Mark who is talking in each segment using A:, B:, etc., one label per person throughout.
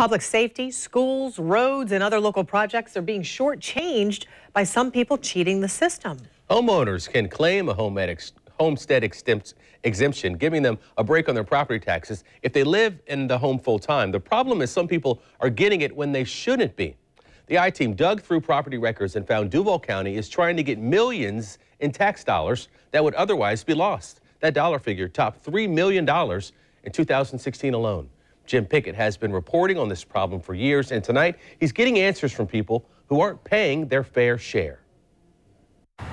A: Public safety, schools, roads, and other local projects are being shortchanged by some people cheating the system.
B: Homeowners can claim a homestead exemption, giving them a break on their property taxes if they live in the home full time. The problem is some people are getting it when they shouldn't be. The I-team dug through property records and found Duval County is trying to get millions in tax dollars that would otherwise be lost. That dollar figure topped $3 million in 2016 alone. Jim Pickett has been reporting on this problem for years, and tonight he's getting answers from people who aren't paying their fair share.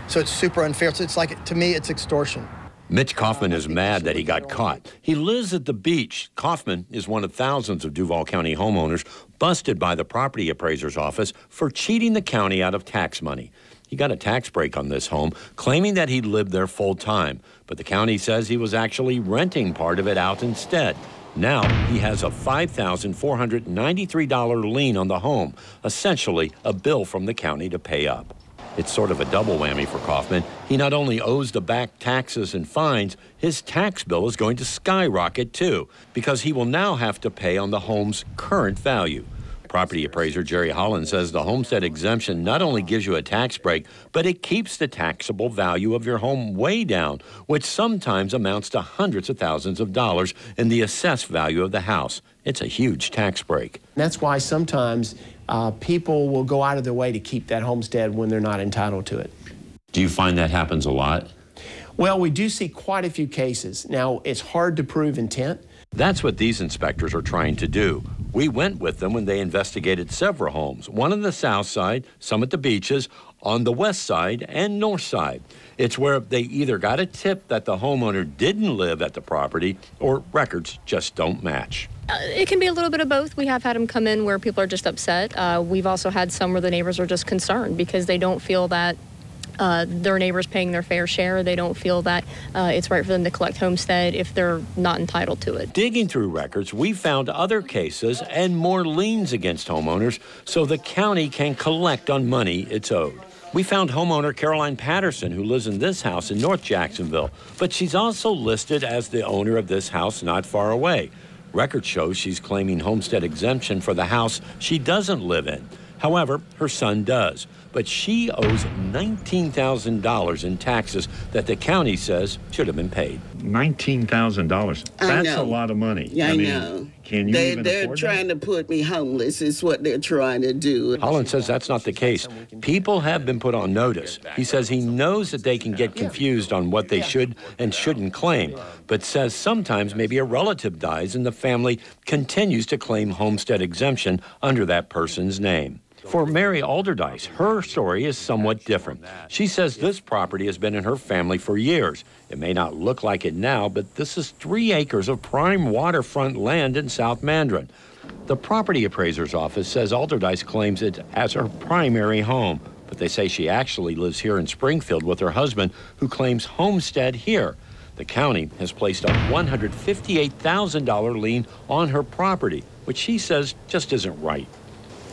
C: So it's super unfair. So it's like, to me, it's extortion.
D: Mitch Kaufman is mad that he got caught. He lives at the beach. Kaufman is one of thousands of Duval County homeowners busted by the property appraiser's office for cheating the county out of tax money. He got a tax break on this home, claiming that he lived there full time, but the county says he was actually renting part of it out instead. Now he has a $5,493 lien on the home, essentially a bill from the county to pay up. It's sort of a double whammy for Kaufman. He not only owes the back taxes and fines, his tax bill is going to skyrocket too, because he will now have to pay on the home's current value. Property appraiser Jerry Holland says the homestead exemption not only gives you a tax break, but it keeps the taxable value of your home way down, which sometimes amounts to hundreds of thousands of dollars in the assessed value of the house. It's a huge tax break.
E: That's why sometimes people will go out of their way to keep that homestead when they're not entitled to it.
D: Do you find that happens a lot?
E: Well, we do see quite a few cases. Now, it's hard to prove intent.
D: That's what these inspectors are trying to do. We went with them when they investigated several homes, one on the south side, some at the beaches, on the west side and north side. It's where they either got a tip that the homeowner didn't live at the property or records just don't match.
F: It can be a little bit of both. We have had them come in where people are just upset. We've also had some where the neighbors are just concerned because they don't feel that their neighbors paying their fair share. They don't feel that it's right for them to collect homestead if they're not entitled to it.
D: Digging through records, we found other cases and more liens against homeowners so the county can collect on money it's owed. We found homeowner Caroline Patterson, who lives in this house in North Jacksonville, but she's also listed as the owner of this house not far away. Record shows she's claiming homestead exemption for the house she doesn't live in. However, her son does, but she owes $19,000 in taxes that the county says should have been paid.
G: $19,000. That's a lot of money.
H: Yeah, I know.
G: Can you even
H: They're
G: afford
H: trying
G: that?
H: to put me homeless is what they're trying to do.
D: Holland says that's not the case. People have been put on notice. He says he knows that they can get confused on what they should and shouldn't claim, but says sometimes maybe a relative dies and the family continues to claim homestead exemption under that person's name. For Mary Alderdice, her story is somewhat different. She says this property has been in her family for years. It may not look like it now, but this is 3 acres of prime waterfront land in South Mandarin. The property appraiser's office says Alderdice claims it as her primary home, but they say she actually lives here in Springfield with her husband, who claims homestead here. The county has placed a $158,000 lien on her property, which she says just isn't right.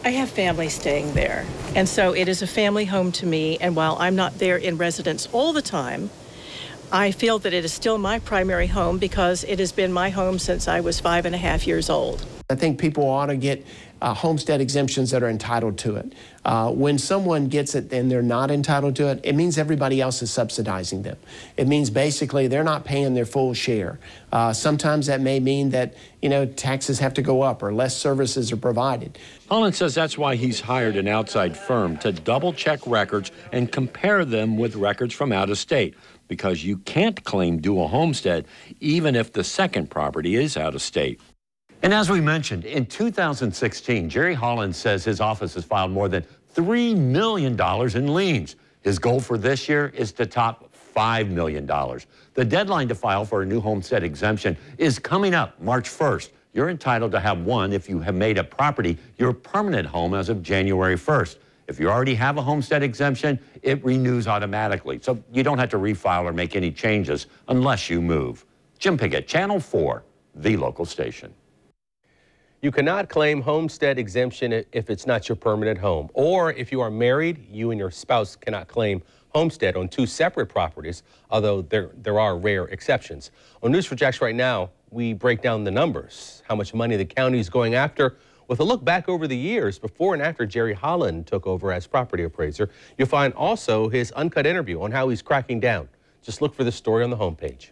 I: I have family staying there, and so it is a family home to me, and while I'm not there in residence all the time, I feel that it is still my primary home because it has been my home since I was 5.5 years old.
E: I think people ought to get homestead exemptions that are entitled to it. When someone gets it and they're not entitled to it, it means everybody else is subsidizing them. It means basically they're not paying their full share. Sometimes that may mean that, taxes have to go up or less services are provided.
D: Holland says that's why he's hired an outside firm to double-check records and compare them with records from out of state, because you can't claim dual homestead even if the second property is out of state. And as we mentioned, in 2016, Jerry Holland says his office has filed more than $3 million in liens. His goal for this year is to top $5 million. The deadline to file for a new homestead exemption is coming up March 1st. You're entitled to have one if you have made a property your permanent home as of January 1st. If you already have a homestead exemption, it renews automatically, so you don't have to refile or make any changes unless you move. Jim Pickett, Channel 4, the local station.
B: You cannot claim homestead exemption if it's not your permanent home. Or if you are married, you and your spouse cannot claim homestead on 2 separate properties, although there are rare exceptions. On News4Jax right now, we break down the numbers, how much money the county is going after with a look back over the years before and after Jerry Holland took over as property appraiser. You'll find also his uncut interview on how he's cracking down. Just look for this story on the homepage.